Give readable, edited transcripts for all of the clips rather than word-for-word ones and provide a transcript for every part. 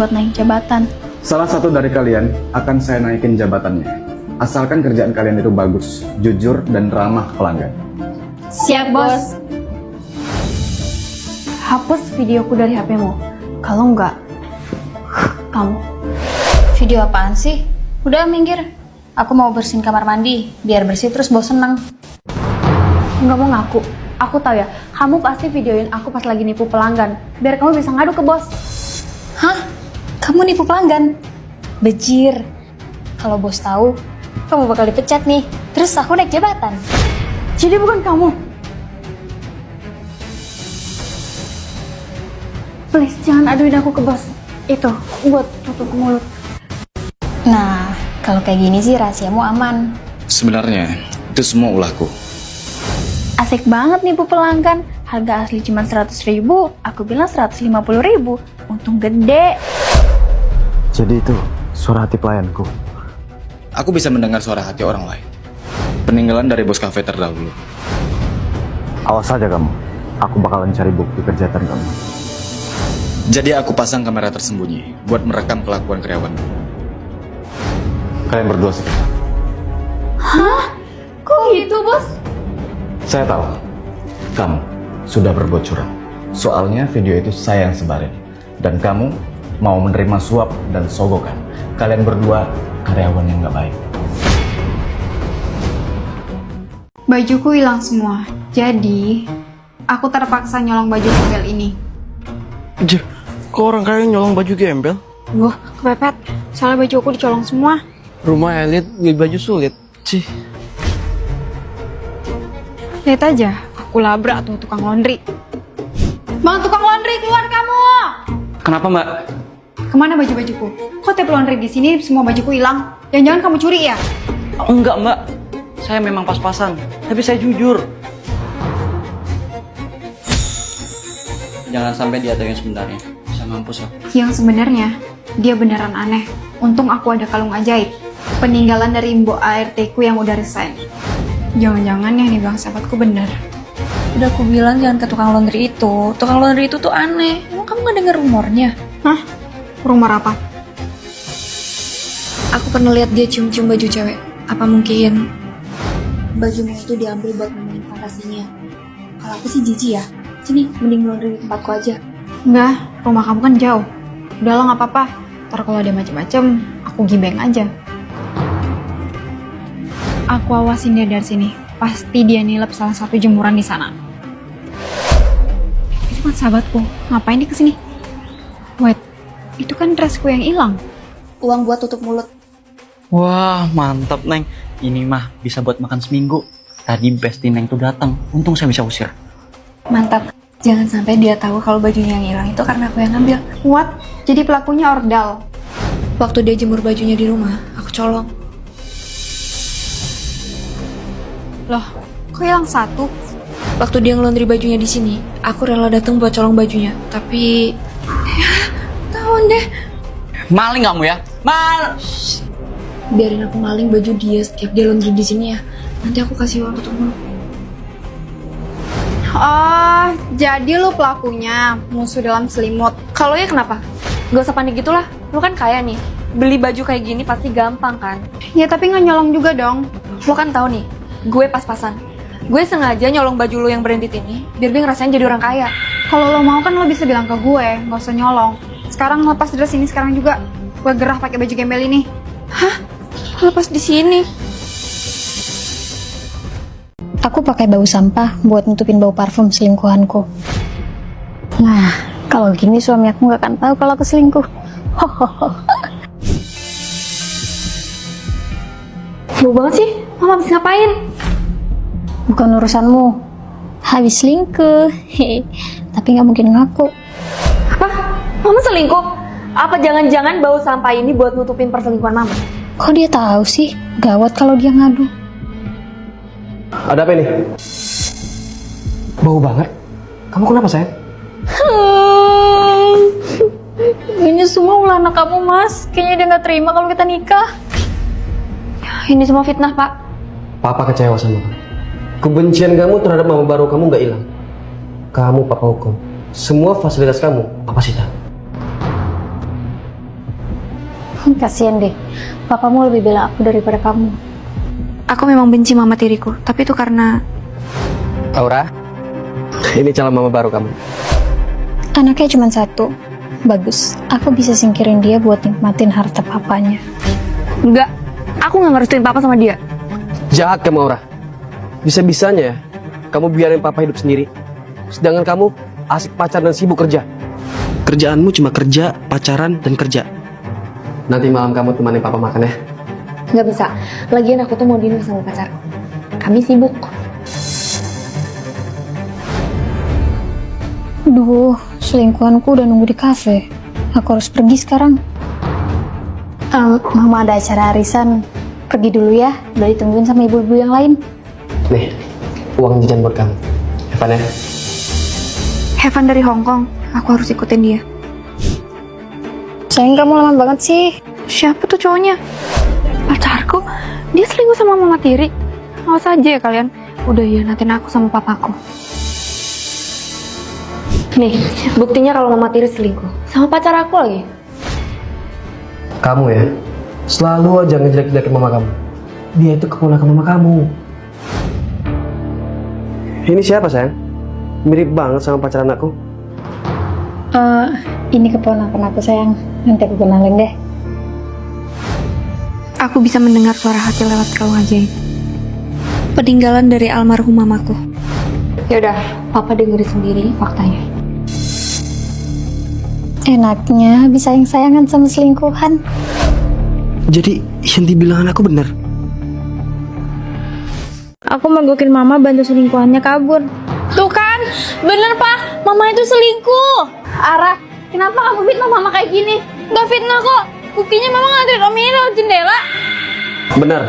buat naik jabatan. Salah satu dari kalian akan saya naikin jabatannya. Asalkan kerjaan kalian itu bagus, jujur, dan ramah pelanggan. Siap, Bos. Hapus videoku dari HP-mu. Kalau enggak, kamu. Video apaan sih? Udah minggir. Aku mau bersihin kamar mandi, biar bersih terus bos seneng. Nggak mau ngaku. Aku tahu ya, kamu pasti videoin aku pas lagi nipu pelanggan. Biar kamu bisa ngadu ke bos. Hah? Kamu nipu pelanggan? Bejir. Kalau bos tahu, kamu bakal dipecat nih. Terus aku naik jabatan. Jadi bukan kamu. Please, jangan aduin aku ke bos. Itu, buat tutup mulut. Nah, kalau kayak gini sih rahasiamu aman. Sebenarnya, itu semua ulahku. Asik banget nipu pelanggan. Harga asli cuma 100.000, aku bilang 150.000. Untung gede. Jadi itu suara hati pelayanku. Aku bisa mendengar suara hati orang lain. Peninggalan dari bos kafe terdahulu. Awas saja kamu. Aku bakalan cari bukti kejahatan kamu. Jadi aku pasang kamera tersembunyi buat merekam kelakuan karyawan. Kalian berdua sih. Hah? Kok gitu, bos? Saya tahu kamu sudah berbuat curang. Soalnya video itu saya yang sebarin. Dan kamu mau menerima suap dan sogokan. Kalian berdua karyawan yang gak baik. Bajuku hilang semua. Jadi, aku terpaksa nyolong baju gembel ini. Kok orang kaya nyolong baju gembel? Wah, kepepet. Soalnya baju aku dicolong semua. Rumah elit beli baju sulit. Cih. Lihat aja, aku labrak tuh tukang laundry. Bang tukang laundry, keluar kamu! Kenapa mbak? Kemana baju-bajuku? Kok tape laundry di sini semua bajuku hilang? Jangan-jangan kamu curi ya? Enggak mbak. Saya memang pas-pasan. Tapi saya jujur. Jangan sampai dia tahu yang sebenarnya. Bisa mampus aku. Yang sebenarnya, dia beneran aneh. Untung aku ada kalung ajaib. Peninggalan dari mbok ART ku yang udah resign. Jangan-jangan yang dibilang sahabatku bener. Udah aku bilang jangan ke tukang laundry itu. Tukang laundry itu tuh aneh. Emang kamu gak denger rumornya? Hah? Rumor apa? Aku pernah lihat dia cium-cium baju cewek. Apa mungkin bajumu itu diambil buat memenuhi fantasinya? Kalau aku sih jijik ya. Sini, mending laundry di tempatku aja. Enggak, rumah kamu kan jauh. Udah lah, nggak apa-apa. Ntar kalau ada macem-macem, aku gibeng aja. Aku awasin dia dari sini. Pasti dia nilep salah satu jemuran di sana. Itu kan sahabatku. Ngapain dia kesini? Wait, itu kan dressku yang hilang. Uang buat tutup mulut. Wah mantap Neng. Ini mah bisa buat makan seminggu. Tadi Besti Neng tuh datang. Untung saya bisa usir. Mantap. Jangan sampai dia tahu kalau bajunya yang hilang itu karena aku yang ngambil. What? Jadi pelakunya ordal. Waktu dia jemur bajunya di rumah, aku colong. Loh, kok hilang satu? Waktu dia ngelondri bajunya di sini, aku rela datang buat colong bajunya. Tapi ya, tahun deh. Maling kamu ya? Biarin aku maling baju dia setiap dia laundry di sini ya. Nanti aku kasih uang untuk mulut. Oh, jadi lu pelakunya musuh dalam selimut. Kalau ya kenapa? Gak usah panik gitulah. Lu kan kaya nih. Beli baju kayak gini pasti gampang kan? Ya tapi nggak nyolong juga dong. Lu kan tahu nih, gue pas-pasan. Gue sengaja nyolong baju lu yang branded ini biar gue ngerasain jadi orang kaya. Kalau lo mau kan lo bisa bilang ke gue, nggak usah nyolong. Sekarang lepas dress ini sekarang juga. Gue gerah pakai baju gembel ini. Hah? Lepas di sini? Aku pakai bau sampah buat nutupin bau parfum selingkuhanku. Nah, kalau gini suami aku nggak akan tahu kalau aku selingkuh. Bau banget sih. Mama habis ngapain? Bukan urusanmu. Habis selingkuh. Tapi nggak mungkin ngaku. Apa? Mama selingkuh? Apa jangan-jangan bau sampah ini buat nutupin perselingkuhan Mama? Kok dia tahu sih? Gawat kalau dia ngadu. Ada apa ini? Bau banget. Kamu kenapa sayang? Ini semua ulah anak kamu, Mas. Kayaknya dia nggak terima kalau kita nikah. Ini semua fitnah, Pak. Papa kecewa sama kamu. Kebencian kamu terhadap mama baru kamu nggak hilang. Kamu papa hukum. Semua fasilitas kamu papa sita. Kasian deh, papamu lebih bela aku daripada kamu. Aku memang benci mama tiriku, tapi itu karena Aura, ini calon mama baru kamu. Anaknya cuma satu. Bagus, aku bisa singkirin dia buat nikmatin harta papanya. enggak, aku nggak ngerestuin papa sama dia. Jahat kamu, Aura. Bisa-bisanya ya, kamu biarin papa hidup sendiri. Sedangkan kamu asik pacar dan sibuk kerja. Kerjaanmu cuma kerja, pacaran, dan kerja. Nanti malam kamu temani papa makan ya. Nggak bisa, lagian aku tuh mau dinner sama pacarku. Kami sibuk. Duh, selingkuhanku udah nunggu di kafe. Aku harus pergi sekarang. Mama ada acara arisan. Pergi dulu ya, udah ditungguin sama ibu-ibu yang lain. Nih, uang jajan buat kamu. Evan ya. Heaven dari Hong Kong, aku harus ikutin dia. Sayang, kamu lama banget sih. Siapa tuh cowoknya? Pacarku? Dia selingkuh sama mama tiri? Awas aja ya kalian, udah hianatin aku sama papaku. Nih, buktinya kalau mama tiri selingkuh sama pacar aku lagi. Kamu ya, selalu aja ngejelek-jelekin mama kamu. Dia itu keponakan mama kamu. Ini siapa, sayang? Mirip banget sama pacar anakku. Ini keponakan aku, sayang. Nanti aku kenalin deh. Aku bisa mendengar suara hati lewat kalung ajaib. Peninggalan dari almarhum mamaku. Yaudah, papa dengerin sendiri faktanya. Enaknya bisa sayang-sayangan sama selingkuhan. Jadi, yang dibilang anakku benar. Aku mogokin mama bantu selingkuhannya kabur. Tuh kan, bener pak, mama itu selingkuh. Ara, kenapa kamu fitnah mama kayak gini? Gak fitnah kok, buktinya mama nganterin Om ini lewat jendela. Benar.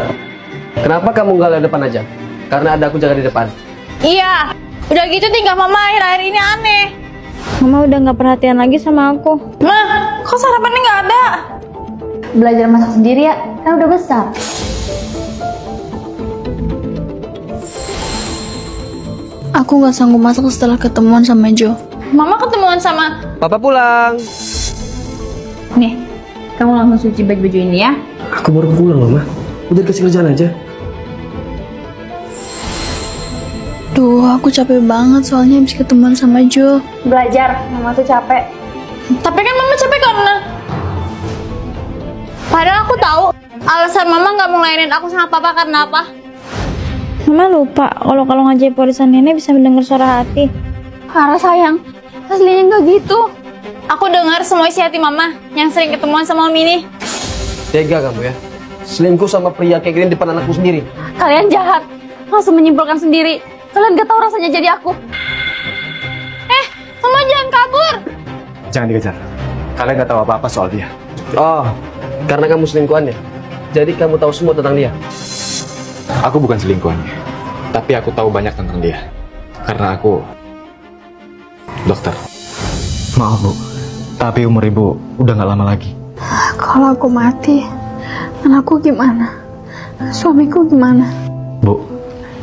Kenapa kamu nggak lewat depan aja? Karena ada aku jaga di depan. Iya, udah gitu tingkah mama akhir-akhir ini aneh. Mama udah nggak perhatian lagi sama aku. Mah, kok sarapannya nggak ada? Belajar masak sendiri ya, kan udah besar. Aku nggak sanggup masak setelah ketemuan sama Jo. Mama ketemuan sama... Papa pulang. Nih, kamu langsung cuci baju-baju ini ya. Aku baru pulang, Mama. Udah kasih kerjaan aja. Duh, aku capek banget soalnya habis ketemuan sama Jo. Belajar, mama tuh capek. Tapi kan mama capek karena... Padahal aku tahu alasan mama nggak mau ngelayanin aku sama papa karena apa. Mama lupa kalau kalung ajaib warisan nenek bisa mendengar suara hati. Ara sayang, aslinya nggak gitu. Aku dengar semua isi hati mama yang sering ketemuan sama Om ini. Tega kamu ya. Selingkuh sama pria kayak gini depan anakku sendiri. Kalian jahat, langsung menyimpulkan sendiri. Kalian gak tahu rasanya jadi aku. Mama jangan kabur. Jangan dikejar. Kalian nggak tahu apa-apa soal dia. Oh, karena kamu selingkuhannya. Jadi kamu tahu semua tentang dia. Aku bukan selingkuhannya, tapi aku tahu banyak tentang dia. Karena aku dokter. Maaf bu, tapi umur ibu udah nggak lama lagi. Kalau aku mati, anakku gimana? Suamiku gimana? Bu,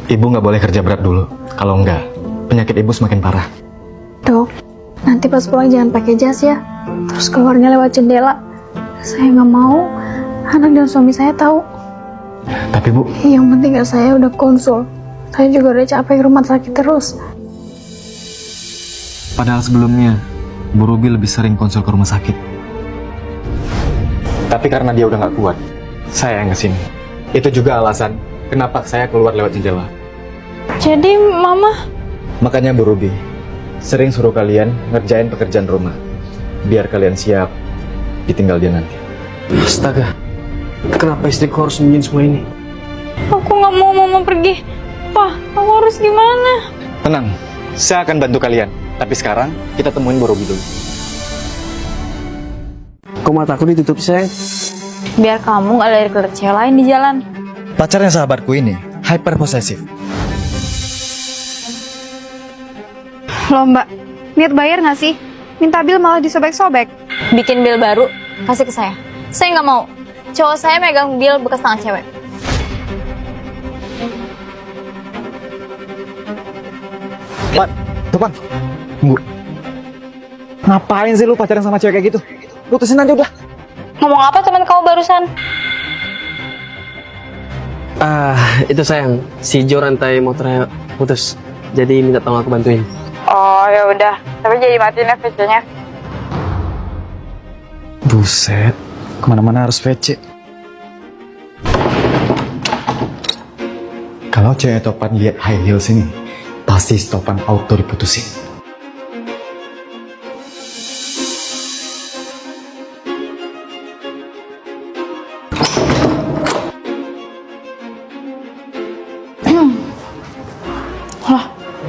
ibu nggak boleh kerja berat dulu. Kalau enggak, penyakit ibu semakin parah. Dok, nanti pas pulang jangan pakai jas ya. Terus keluarnya lewat jendela. Saya nggak mau anak dan suami saya tahu. Tapi bu, Yang penting saya udah konsul. Saya juga udah capek rumah sakit terus. padahal sebelumnya Bu Ruby lebih sering konsul ke rumah sakit. Tapi karena dia udah nggak kuat, saya yang kesini. Itu juga alasan kenapa saya keluar lewat jendela. Jadi mama... Makanya Bu Ruby sering suruh kalian ngerjain pekerjaan rumah, biar kalian siap ditinggal dia nanti. Astaga, kenapa istriku harus sembunyiin semua ini? Aku nggak mau mama pergi. Pa, aku harus gimana? Tenang, saya akan bantu kalian. Tapi sekarang kita temuin Bu Ruby dulu. Kok mataku ditutup, sayang? Biar kamu nggak lihat cewek lain di jalan. Pacarnya sahabatku ini hyper posesif. Loh mbak, niat bayar nggak sih? Minta bil malah disobek-sobek. Bikin bil baru, kasih ke saya. Saya nggak mau. Cowok saya megang bil bekas tangan cewek. Pan, tuh Pan. Tunggu. Ngapain sih lu pacaran sama cewek kayak gitu? Putusin aja udah. Ngomong apa teman kamu barusan? Itu sayang, si Jo rantai motornya putus. Jadi minta tolong aku bantuin. Oh ya udah, tapi jadi matiin ya PC-nya. Buset, kemana-mana harus VC. Kalau cewek Topan lihat high heels ini, pasti Topan auto diputusin.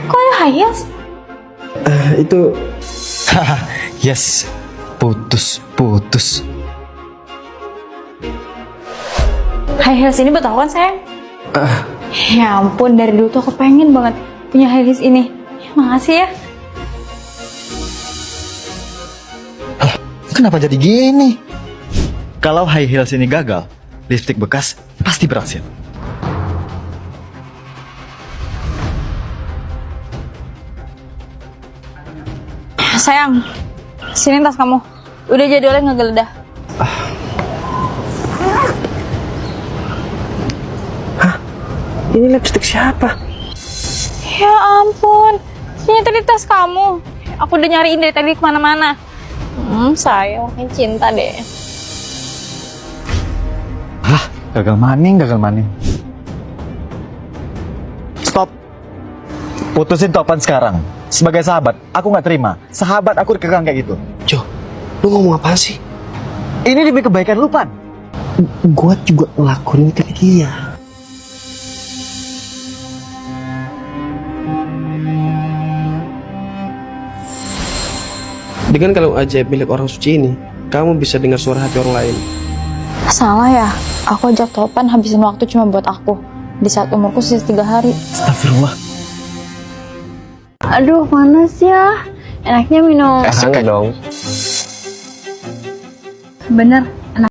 Kok ada high heels? Itu Yes, putus. High heels ini buat aku kan sayang? Ya ampun, dari dulu tuh aku pengen banget punya high heels ini. Makasih ya. Kenapa jadi gini? Kalau high heels ini gagal, lipstick bekas pasti berhasil. Sayang, sini tas kamu. Udah jadwalnya ngegeledah. ini lipstick siapa? Ya ampun, ini tadi tas kamu. Aku udah nyariin dari tadi kemana-mana. Sayang, makin cinta deh. Gagal maning. Stop. Putusin Topan sekarang. Sebagai sahabat, aku nggak terima. Sahabat aku dikekang kayak gitu. Jo, lu ngomong apa sih? Ini demi kebaikan lu, Pan. Gua juga ngelakuin ke dia. Dengan kalung ajaib milik orang suci ini, kamu bisa dengar suara hati orang lain. Salah ya, aku ajak Topan habisin waktu cuma buat aku. Di saat umurku sisa 3 hari. Astagfirullah. Aduh, panas ya. Enaknya minum. Hangat dong. Bener,